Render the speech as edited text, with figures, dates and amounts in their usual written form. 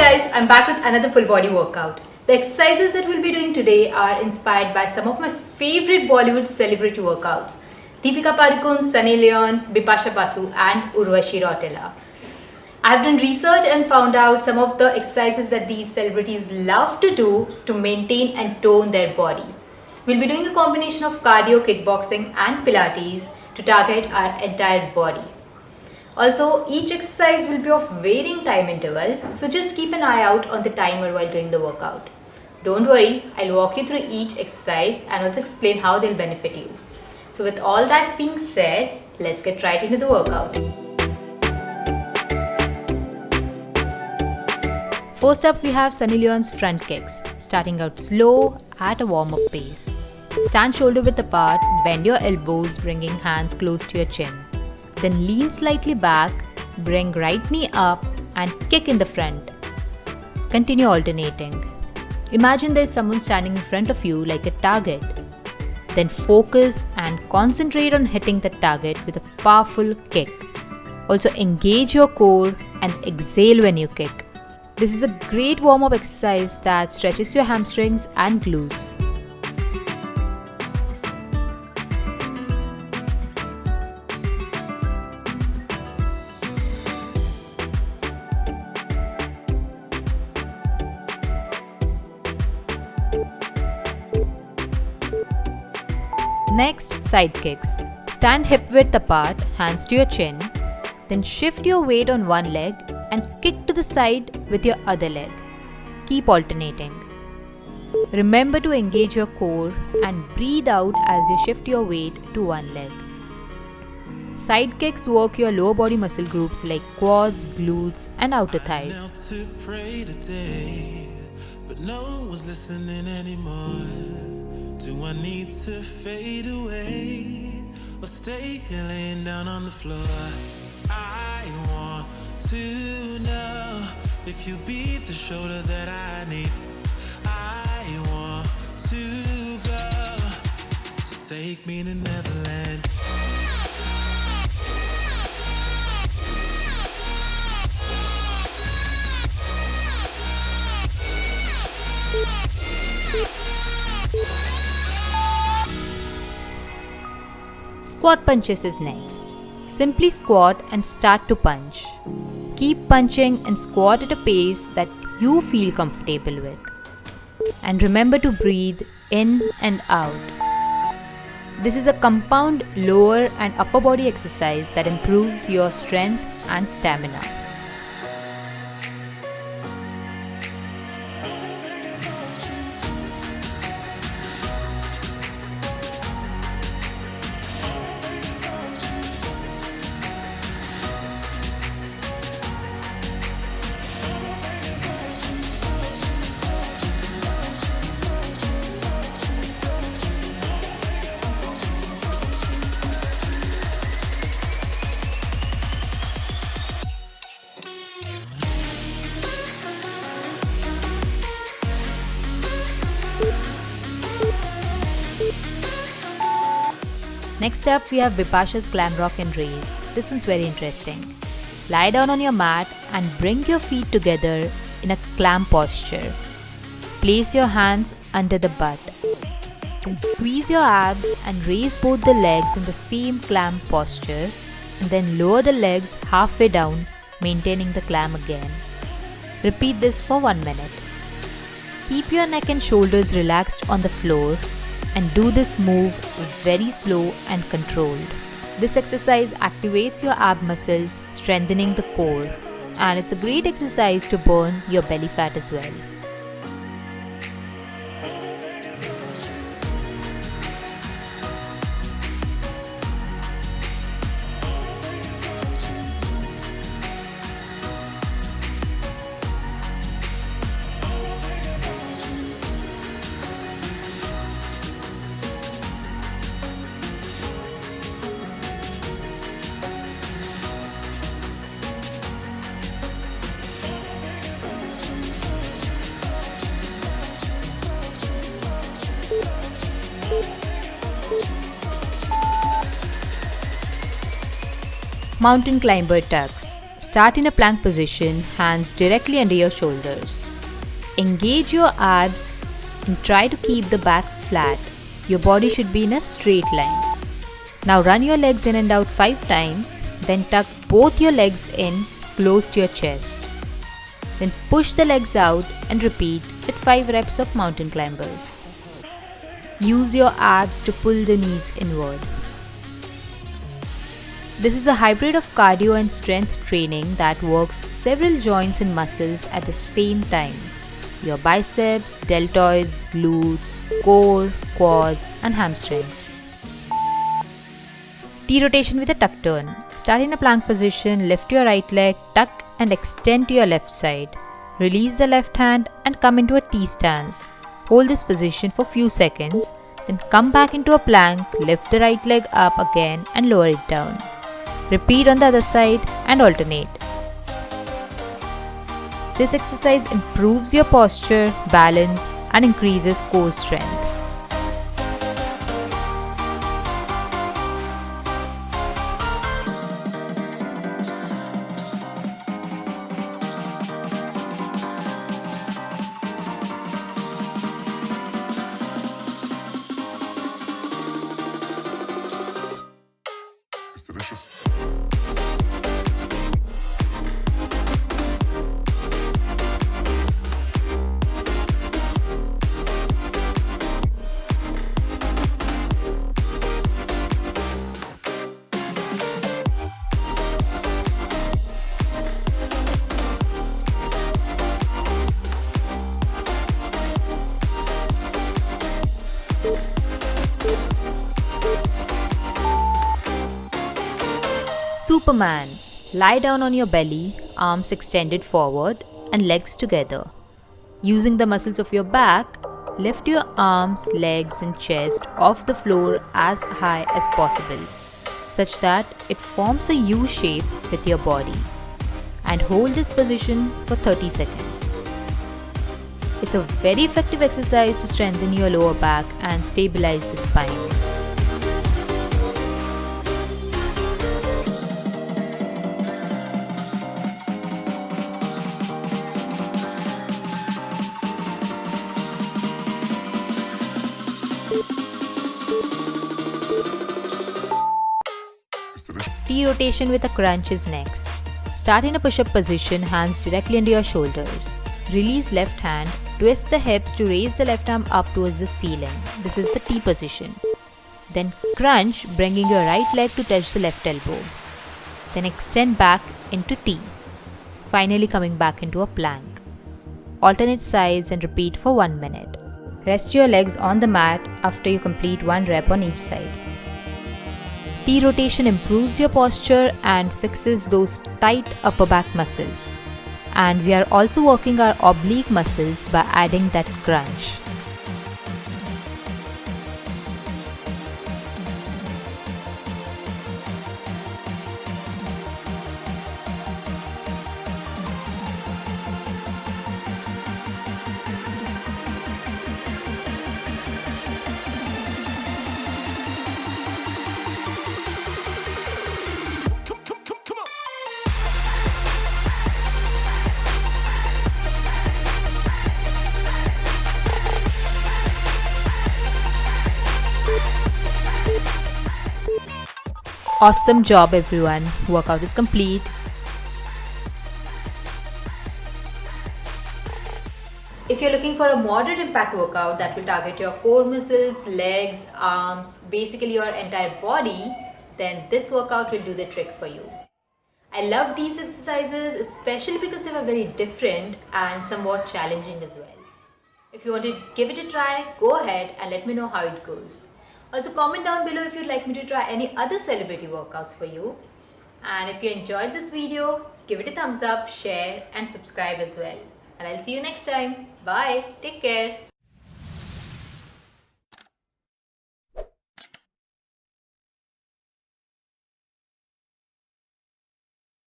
guys, I'm back with another full body workout. The exercises that we'll be doing today are inspired by some of my favorite Bollywood celebrity workouts. Deepika Padukone, Sunny Leon, Bipasha Basu and Urvashi Rautela. I've done research and found out some of the exercises that these celebrities love to do to maintain and tone their body. We'll be doing a combination of cardio, kickboxing and Pilates to target our entire body. Also, each exercise will be of varying time interval, so just keep an eye out on the timer while doing the workout. Don't worry, I'll walk you through each exercise and also explain how they'll benefit you. So with all that being said, let's get right into the workout. First up, we have Sunny Leon's front kicks, starting out slow at a warm-up pace. Stand shoulder width apart, bend your elbows, bringing hands close to your chin. Then lean slightly back, bring right knee up and kick in the front. Continue alternating. Imagine there's someone standing in front of you like a target. Then focus and concentrate on hitting the target with a powerful kick. Also engage your core and exhale when you kick. This is a great warm-up exercise that stretches your hamstrings and glutes. Next, side kicks. Stand hip width apart, hands to your chin. Then shift your weight on one leg and kick to the side with your other leg. Keep alternating. Remember to engage your core and breathe out as you shift your weight to one leg. Side kicks work your lower body muscle groups like quads, glutes and outer thighs. But no one's listening anymore. Do I need to fade away or stay here laying down on the floor? I want to know if you be the shoulder that I need. I want to go, so take me to Neverland. Squat punches is next. Simply squat and start to punch. Keep punching and squat at a pace that you feel comfortable with. And remember to breathe in and out. This is a compound lower and upper body exercise that improves your strength and stamina. Next up, we have Bipasha's Clam Rock and Raise. This one's very interesting. Lie down on your mat and bring your feet together in a clam posture. Place your hands under the butt. Then squeeze your abs and raise both the legs in the same clam posture, and then lower the legs halfway down, maintaining the clam again. Repeat this for 1 minute. Keep your neck and shoulders relaxed on the floor and do this move very slow and controlled. This exercise activates your ab muscles, strengthening the core, and it's a great exercise to burn your belly fat as well. Mountain climber tucks. Start in a plank position, hands directly under your shoulders. Engage your abs and try to keep the back flat. Your body should be in a straight line. Now run your legs in and out 5 times, then tuck both your legs in close to your chest. Then push the legs out and repeat with 5 reps of mountain climbers. Use your abs to pull the knees inward. This is a hybrid of cardio and strength training that works several joints and muscles at the same time. Your biceps, deltoids, glutes, core, quads and hamstrings. T-rotation with a tuck turn. Start in a plank position, lift your right leg, tuck and extend to your left side. Release the left hand and come into a T stance. Hold this position for few seconds, then come back into a plank, lift the right leg up again and lower it down. Repeat on the other side and alternate. This exercise improves your posture, balance and increases core strength. It's delicious. Superman. Lie down on your belly, arms extended forward and legs together. Using the muscles of your back, lift your arms, legs and chest off the floor as high as possible, such that it forms a U shape with your body. And hold this position for 30 seconds. It's a very effective exercise to strengthen your lower back and stabilize the spine. T-rotation with a crunch is next. Start in a push-up position, hands directly under your shoulders. Release left hand, twist the hips to raise the left arm up towards the ceiling. This is the T position. Then crunch, bringing your right leg to touch the left elbow. Then extend back into T. Finally coming back into a plank. Alternate sides and repeat for 1 minute. Rest your legs on the mat after you complete 1 rep on each side. T-rotation improves your posture and fixes those tight upper back muscles. And we are also working our oblique muscles by adding that crunch. Awesome job everyone, workout is complete. If you're looking for a moderate impact workout that will target your core muscles, legs, arms, basically your entire body, then this workout will do the trick for you. I love these exercises especially because they were very different and somewhat challenging as well. If you want to give it a try, go ahead and let me know how it goes. Also comment down below if you'd like me to try any other celebrity workouts for you. And if you enjoyed this video, give it a thumbs up, share and subscribe as well. And I'll see you next time. Bye. Take care.